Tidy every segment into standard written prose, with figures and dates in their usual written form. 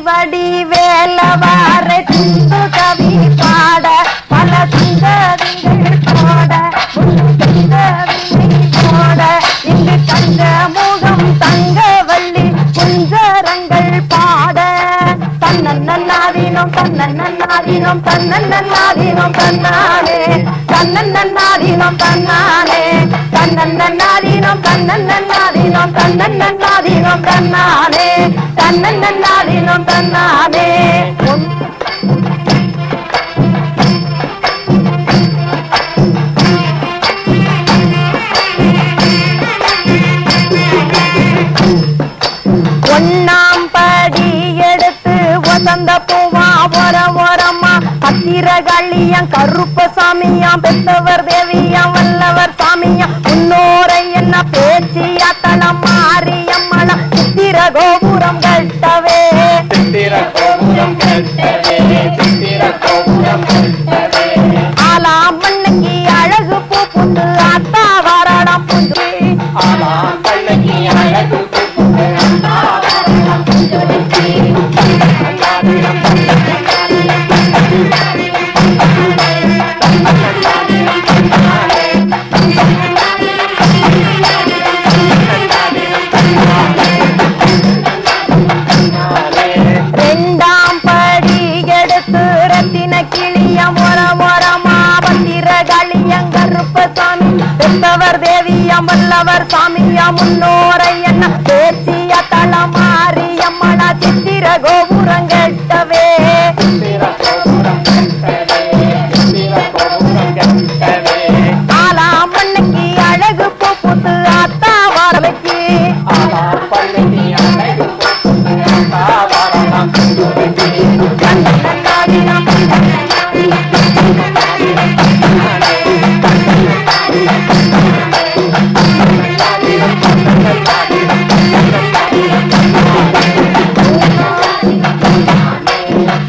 வடி வேலவாரை துண்டு கவி பாட பல சுந்தரிகள் பாட போட இங்கு தங்க முகம் தங்க வள்ளி குஞ்சரங்கள் பாட தன்னன்னாதீனம் தன்னன்னாதீனம் தன்னன்னாதீனம் தன்னானே தன்னன்னாதீனம் தன்னானே தன்னன்னாதீனம் தன்னன்னாதீனம் தன்னன்னாதீனம் தன்னானே தன்னன்னாதீனம் தன்னானே ஒன்னாம் படி எடுத்து வசந்த பூவா ஓரமா பத்திரகாளியாம் கருப்பசாமியாம் பெத்தவர் தேவியாம் வல்லவர் சாமியாம் முன்னோரை என்ன பேச்சியா தளம் மாரியம்மளம் சித்திர கோபுரம் கட்டவே ஆலாம் மண்ணுக்கு அழகு பூ புண்டு ஆத்தா வாராடம் புண்டு ஆலாம் மண்ணுக்கு அழகு ரெண்டாம் படி எடுத்து ரத்தின கிளியம் ஓரமா பத்திரகாளியம் கருப்பசாமி பெத்தவர் தேவியம் வல்லவர் சாமியம் முன்னோரை என்ன பேச்சிய தளமாரியம்மனா சித்திர கோபுரம் கட்டவே ஆலாம் மண்ணுக்கு அழகு பூ புத்து ஆத்தா வாரவைக்கு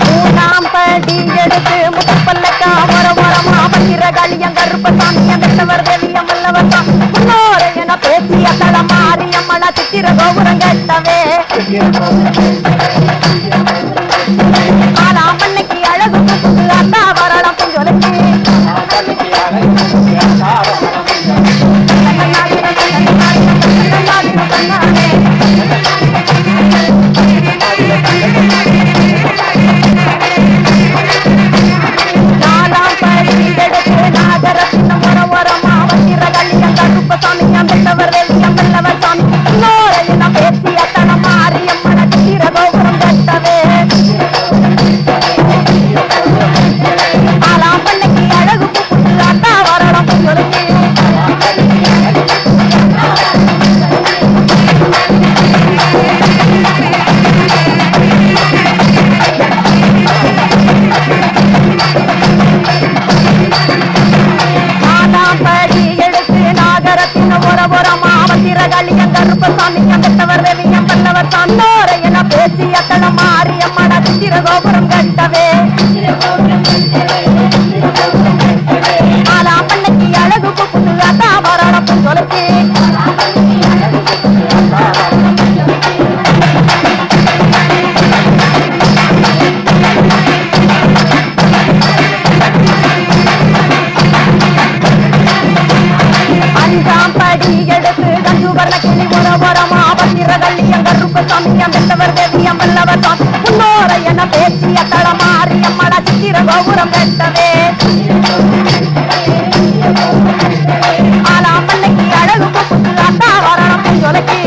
மூணாம் படி எடுத்து முத்தப்பல்லக்கா ஓரமா பத்திரகாளியம் கருப்பசாமியம் பெத்தவர் தேவியம் வல்லவர் சாமி முன்னோரை என பேசிய தளமாரியம்மனா சித்திர கோபுரம் கட்டவே ஆலாம் மண்ணுக்கு அழகு புது அத்தா வரலாம் கொஞ்சொலைக்கு நாலாம் படி எடுத்து நாகரத்தினம் ஓரமா பத்திரகாளியம் கருப்பசாமியம் பெத்தவர் தேவியம் வல்லவர் சாமி முன்னோரை என பேசிய தளமாரியம்மனா சித்திர கோபுரம் கட்டவே ஆலாம் மண்ணுக்கு அழகு புது அத்தா வரலாம் கொஞ்சொலைக்கு பத்திரகாளியம் கருப்பசாமியம் பெத்தவர் தேவியம் வல்லவர் சாமியோரை என பேசிய தளமாரியம்மனா சித்திர கோபுரம் கட்டவே ஆலாம் மண்ணுக்கு அழகு புது அத்தா வரலாம் கொஞ்சொலைக்கு அஞ்சாம் படி எடுத்து கஞ்சுவர்ண கிளி ஓரமா பத்திரகாளியம் கருப்பசாமியம் பெத்தவர் தேவியம் வல்லவர் சாமி முன்னோரை என பேசிய தளமாரியம்மனா சித்திர கோபுரம் கட்டவே ஆலாம் மண்ணுக்கு அழகு புது அத்தா வரலாம் கொஞ்சொலைக்கு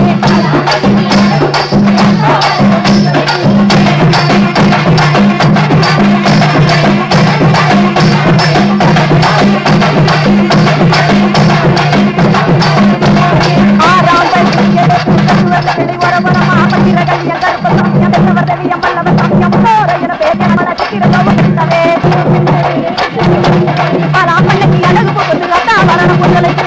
ஆறாம் படி எடுத்து கஞ்சுவர்ண கிளி ஓரமா பத்திரகாளியம் கருப்பசாமியம் பெத்தவர் தேவியம் வல்லவர் சாமியம் முன்னோரை என பேசிய தளமாரியம்மனா சித்திர கோபுரம் கட்டவே ஆலாம் மண்ணுக்கு அழகு புது அத்தா வரலாம் கொஞ்சொலைக்கு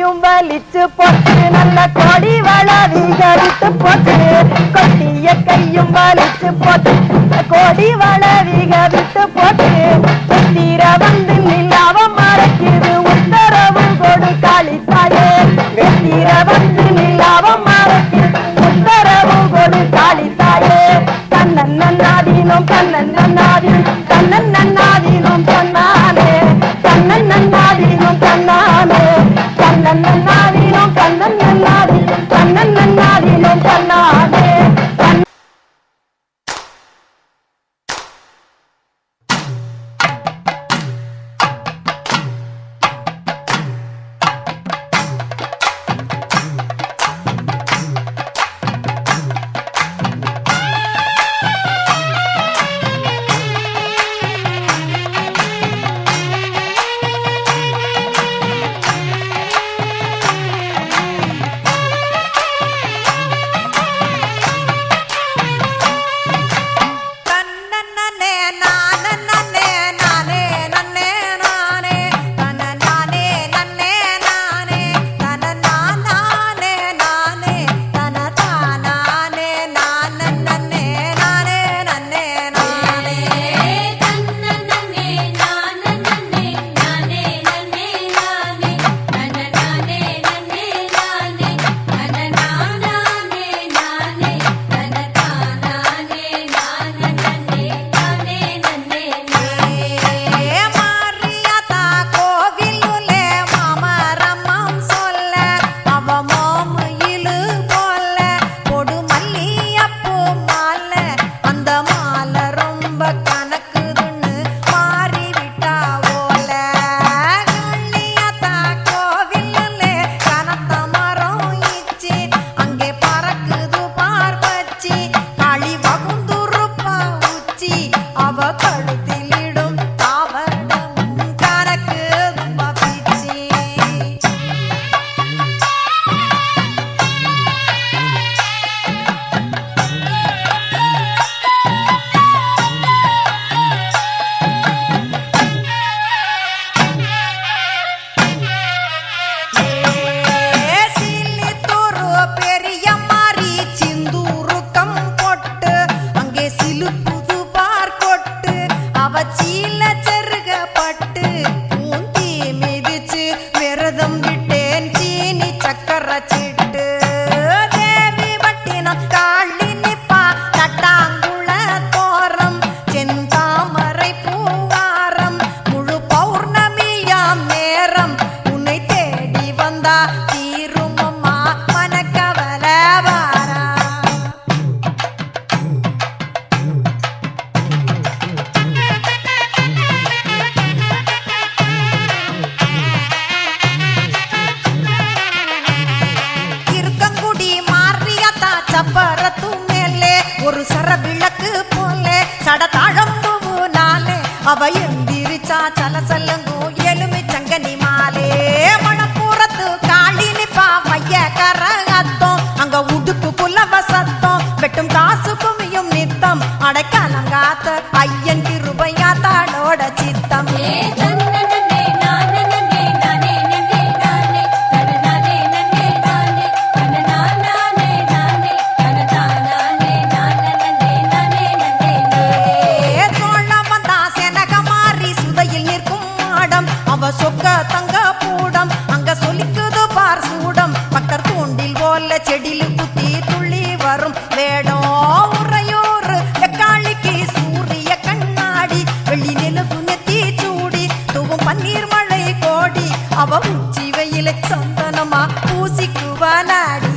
கையும் வலிச்சு போச்சு நல்ல கொடி வளவிகரித்து போச்சு கொட்டிய கையும் வலிச்சு போச்சு கொடி வளவிகரித்து போச்சு தீர வந்து நில்லாவ மறைக்குது உத்தரவு கொடு காளித்தாயே தீர வந்து நில்லாவ மறைக்குது உத்தரவு கொடு காளித்தாயே கண்ணன் நன்னாதீனம் கண்ணன் நன்னாதீனம் கண்ணன் நன்னாதீனம் கண்ணானே கண்ணன் நன்னாதீனம் கண்ணானே கண்ணன் நன்னாதீனம் கண்ணன் நன்னாதீனம் கண்ணன் நன்னாதீனம் கண்ணானே அவ எந்திரிச்சா சலசலங்கோ எலுமி சங்கனி மாலே மணப்புறத்து காளி நிப்பா மைய கரகத்தம் அங்க உடுப்பு புலவ சத்தம் வெட்டும் காசு குமியும் நித்தம் அடைக்காலங்காத்த ஐயன் கிருபையா தாளோட சித்தம் சொக்க தங்க பூடம் அங்க சொலிக்குது பார் சூடம் பக்கர் தூண்டில் போல செடியில குத்தி துள்ளி வரும் வேடம் உறையூர் எக்காளிக்கு சூரிய கண்ணாடி வெள்ளி நிலவு நெத்தி சூடி தூவும் பன்னீர் மழை கோடி அவ உச்சி வெயில சந்தனமா பூசிக்குவா நாடி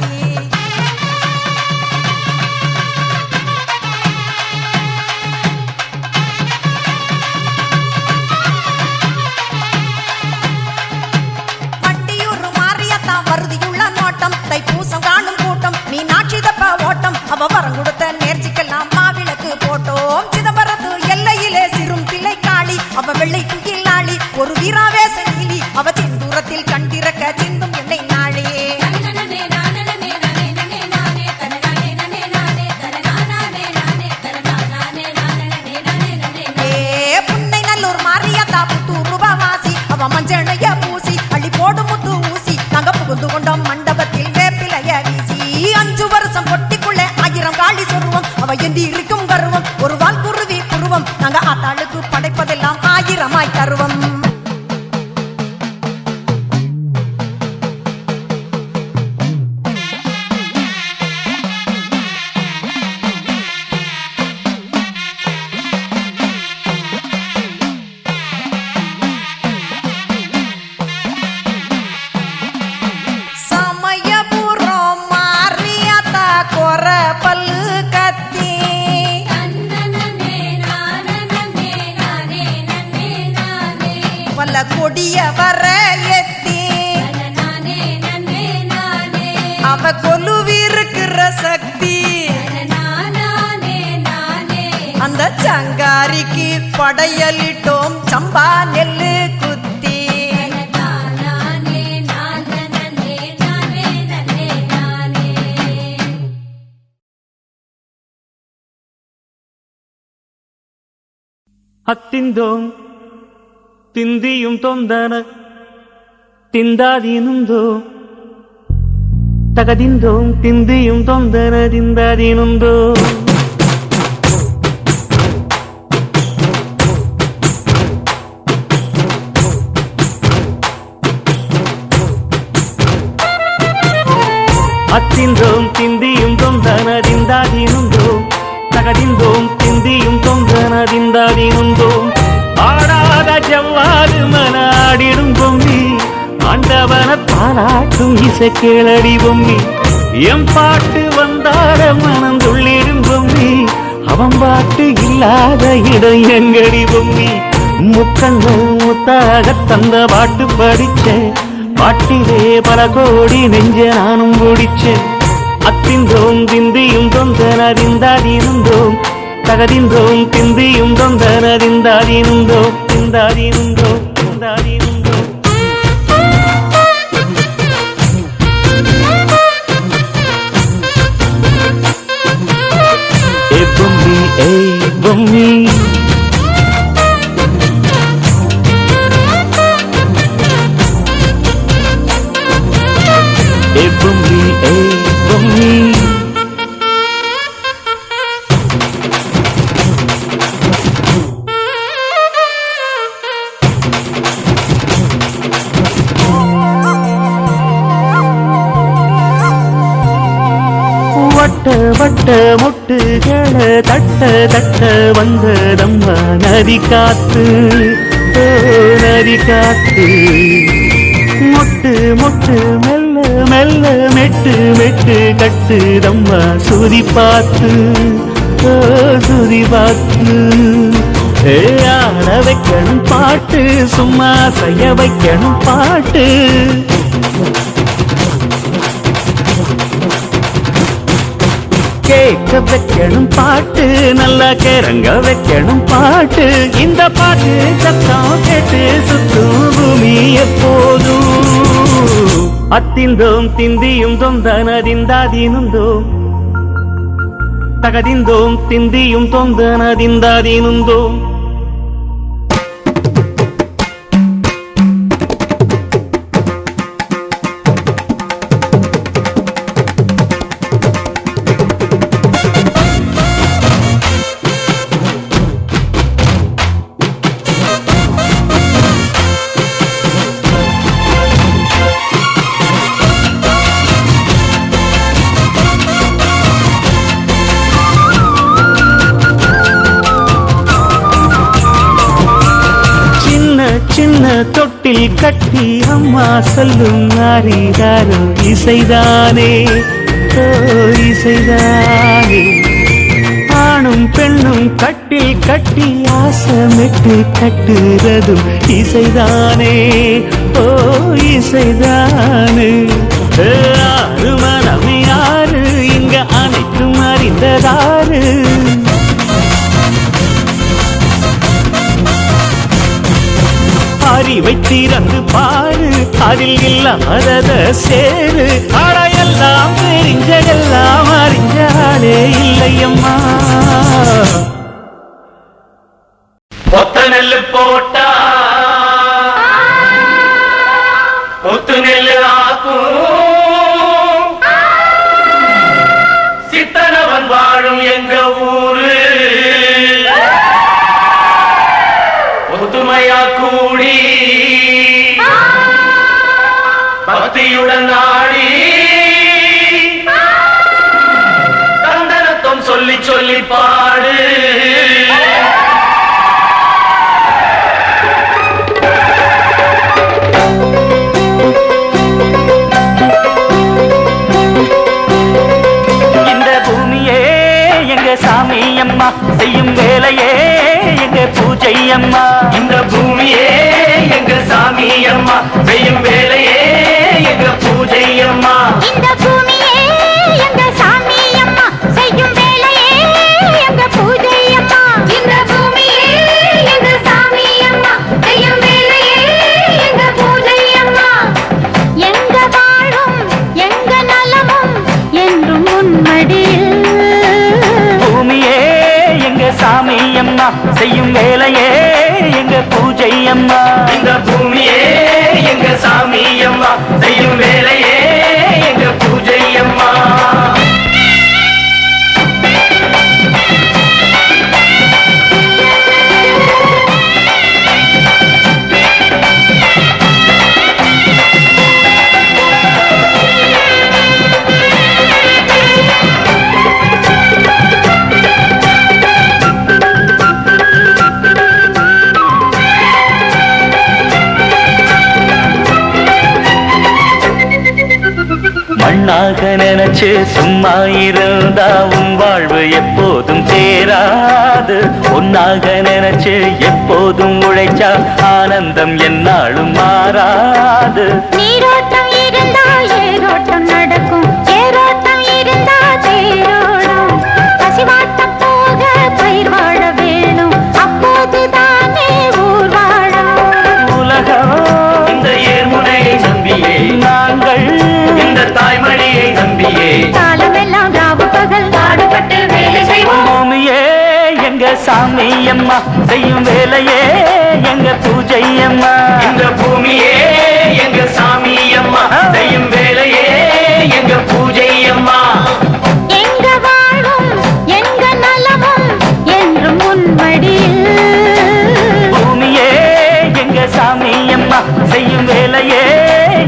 தைப்பூசம் காணும் கூட்டம் நீ நாட்சிதப்ப ஓட்டம் அவ வரம் கொடுத்த நேர்ச்சிக்கெல்லாம் மாவிளக்கு போட்டோம் சிதம்பரத்து எல்லையிலே சிறும் பிள்ளை காளி அவ வெள்ளை குயில் நாளி ஒரு வீராவேச நீலி அவ சிந்தூரத்தில் கண்டிறக்க சிந்தும் எண்ணெய் நாளே புன்னை நல்லூர் மாரியாத்தா புத்தூர் ரூபாவாசி அவ மஞ்சளைய பூசி அள்ளி போடும் முத்து ஊசி நாங்க படையலிட்டோம் சம்பா நெல்லு குத்தி அத்திந்தோம் திந்தியும் தொந்தன திந்தாதீனுந்தோ தகதிந்தோம் திந்தியும் தொந்தன திந்தாதீனுந்தோ அத்திந்தோம் திந்தியும் தொந்தன திந்தாதீனுந்தோ தகதிந்தோம் திந்தியும் தொந்தனதிந்தாதினுந்தோம் ஆடாத ஜவ்வாது மனாடிடும் பொம்மி ஆண்டவன பாராட்டும் இசை கேளடி பொம்மி எம் பாட்டு வந்தாட மனந்துள்ளிடும் பொம்மி அவன் பாட்டு இல்லாத இடம் எங்கடி பொம்மி முக்கண்கள் முத்தாக தந்த பாட்டு படிச்சேன் பாட்டிலே பல கோடி நெஞ்ச நானும் பிடிச்சேன் அத்திந்தோம் திந்தியும் தொந்தனதிந்தாதினுந்தோம் தகதிந்தோம் திந்தியும் தொந்தனதிந்தாதினுந்தோம் திந்தாதினுந்தோம் திந்தாதினுந்தோம் ஏ பொம்மி ஏ பொம்மி ஏ பொம்மி ஏ பொம்மி வட்ட வட்ட முட்டுகள தட்ட தட்ட வந்ததம்மா நதி காத்து ஓ நதி காத்து மொட்டு மொட்டு மெல்ல மெல்ல மெட்டு மெட்டு கட்டுதம்மா சுதி பார்த்து ஓ சுதி பார்த்து ஆட வைக்கணும் பாட்டு சும்மா செய்ய வைக்கணும் பாட்டு கேட்க வைக்கணும் பாட்டு நல்லா கேரங்க வைக்கணும் பாட்டு இந்த பாட்டு சத்தம் கேட்டு சுத்தும் பூமி எப்போதும் அத்திந்தோம் திந்தியும் தொந்தனதிந்தாதினுந்தோம் தகதிந்தோம் திந்தியும் தொந்தனதிந்தாதினுந்தோம் சின்ன தொட்டில் கட்டி அம்மா சொல்லும் நாரிதாரோ இசைதானே ஓ இசைதானே ஆணும் பெண்ணும் கட்டில் கட்டி ஆசமிட்டு கட்டுறதும் இசைதானே ஓ இசைதானே ஆறு மனம் யாரு இங்க அனைத்தும் அறிந்ததாரு அறிவை திறந்து பாரு அதில் இல்லாதத சேரு அடையெல்லாம் தெரிஞ்சதெல்லாம் அறிஞ்சாலே இல்லையம்மா ஒத்த நெல்லு போட்டா ஒத்து நெல்லு ஆக்கும் சித்தனவன் வாழும் எங்க ஊரு ஒத்துமையா கூடி பக்தியுடன் நாடி தந்தனத்தம் சொல்லி சொல்லி பாடு இந்த பூமியே எங்க சாமி அம்மா செய்யும் வேலையே எங்க பூஜை அம்மா இந்த பூமியே எங்க சாமி அம்மா செய்யும் வேலையே எங்க பூஜை அம்மா இந்த பூமியே எங்க சாமி அம்மா செய்யும் வேலையே எங்க பூஜை அம்மா இந்த பூமியே எங்க அம்மா செய்யும் வேலையே எங்க பூஜை அம்மா இந்த பூமியே எங்க சாமி அம்மா செய்யும் வேலையே எங்க பூஜை அம்மா மண்ணாக நினைச்சு சும்மா இருந்தா உன் வாழ்வு எப்போதும் தேராது ஒன்னாக நினைச்சு எப்போதும் உழைச்சா ஆனந்தம் என்னாலும் மாறாது நீரோட்டம் இருந்தா ஏரோட்டம் நடக்கும் ஏரோட்டம் இருந்தா தேரோடும் பசிவாட்டம் போக பயிர் வாழ வேணும் அப்போதுதானே ஊர் வாழும் உலகம் இந்த ஏர்முனையை நம்பியே நாங்கள் இந்த தாய்மொழியை நம்பியே காலமெல்லாம் ராவு பகல் பாடுபட்டு வேலை செய்வோம் பூமியே எங்க சாமி அம்மா செய்யும் வேலையே எங்க பூஜை அம்மா இந்த பூமியே எங்க சாமி அம்மா செய்யும் வேலையே எங்க பூஜை அம்மா எங்க வாழும் எங்க நலமும் என்றும் உன்மடியில் பூமியே எங்க சாமி அம்மா செய்யும் வேலையே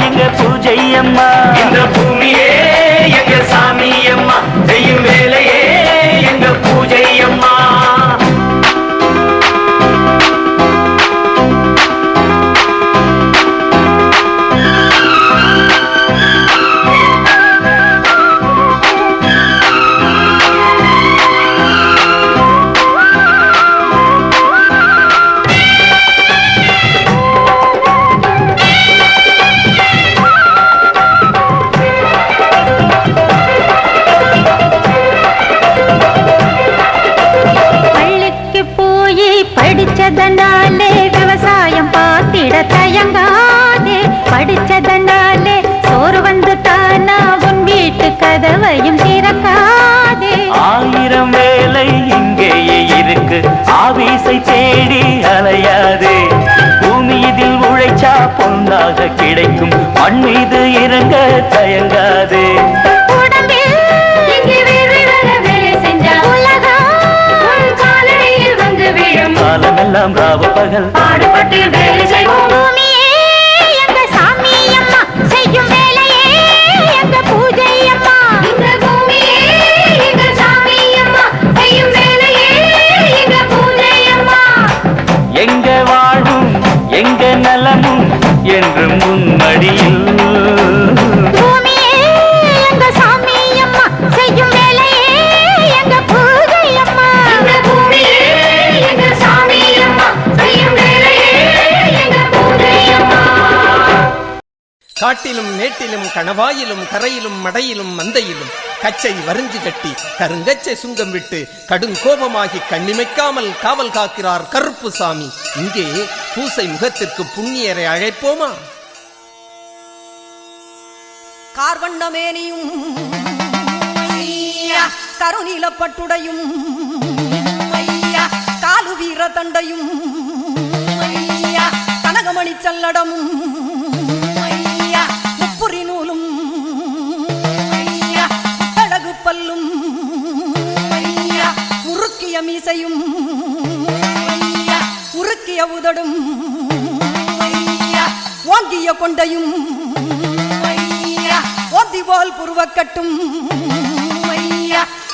எங்க பூஜை அம்மா இந்த பூமியே எங்க சாமி அம்மா செய்யும் வேலையே எங்க பூஜை அம்மா பள்ளிக்கு போய் படிச்சதனாலே விவசாயம் பார்த்திட தயங்காதே படிச்சதனாலே சோறு வந்து தானா உன் வீட்டு கதவையும் திறக்காதே ஆயிரம் வேலை இங்கேயே இருக்கு ஆபீஸை தேடி அலையாதே பூமி இதில் உழைச்சா பொன்னாக கிடைக்கும் மண் மீது இறங்க தயங்காதே உடம்பில் இங்கே வேறு வேலை செஞ்சா உலகம் உன் காலடியில் வந்து விழும் காலமெல்லாம் ராவு பகல் பாடுபட்டு வேலை செய்வோம் பூமியே எங்க சாமி அம்மா செய்யும் வேலையே எங்க பூஜை அம்மா இந்த பூமியே எங்க சாமி அம்மா செய்யும் வேலையே எங்க பூஜை அம்மா எங்க வாழும் எங்க நலமும் என்றும் உன்மடியில் பூமியே எங்க சாமி அம்மா செய்யும் வேலையே எங்க பூஜை அம்மா இந்த பூமியே எங்க சாமி அம்மா செய்யும் வேலையே எங்க பூஜை அம்மா காட்டிலும் மேட்டிலும் கணவாயிலும் கரையிலும் மடையிலும் மந்தையிலும் கச்சை வரிஞ்சு கட்டி கருங்கச்சை சுங்கம் விட்டு கடுங்கோபமாகி கண்ணிமைக்காமல் காவல் காக்கிறார் கருப்பு சாமி. இங்கே பூசை முகத்திற்கு புண்ணியரை அழைப்போமா? கார்வண்ணமேனியும் கருநீலப்பட்டுடையும் காலு வீர தண்டையும் கனகமணி சல்லடமும் முப்புரி நூலும் அழகு பல்லும் முறுக்கிய மீசையும் உருக்கிய உதடும் ஓங்கிய கொண்டையும் ஓந்தி போல் புருவக்கட்டும்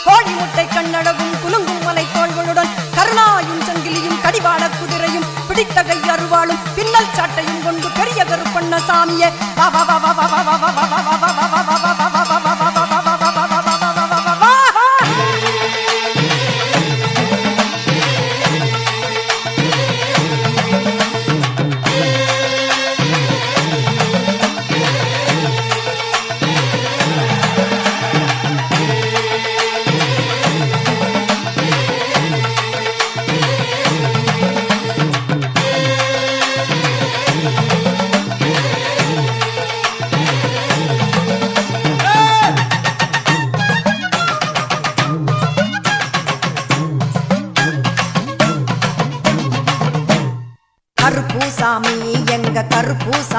கோழி முட்டை கண்ணடவும் குலுங்கும் மலை தோள்களுடன் கருணாயும் சங்கிலியும் கடிவாள குதிரையும் பிடித்த கை அருவாளும் பின்னல் சாட்டையும் கொண்டு பெரிய கருப்பண்ண சாமியே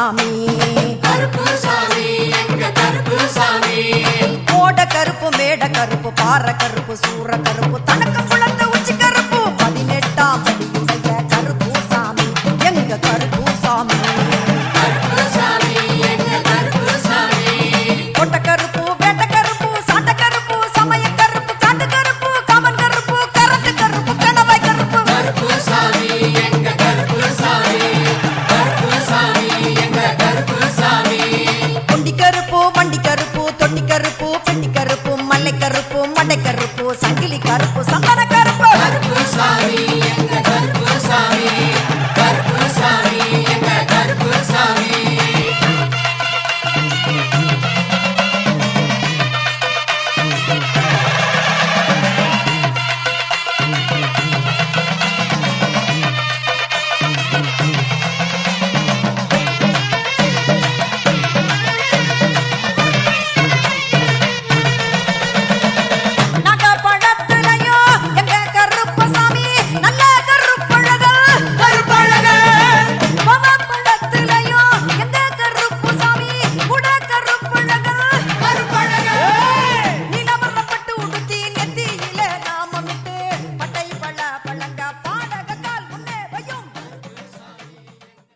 சாமி கருப்பு சாமி எங்க கருப்பு சாமி கோட கருப்பு மேட கருப்பு பாறை கருப்பு சூற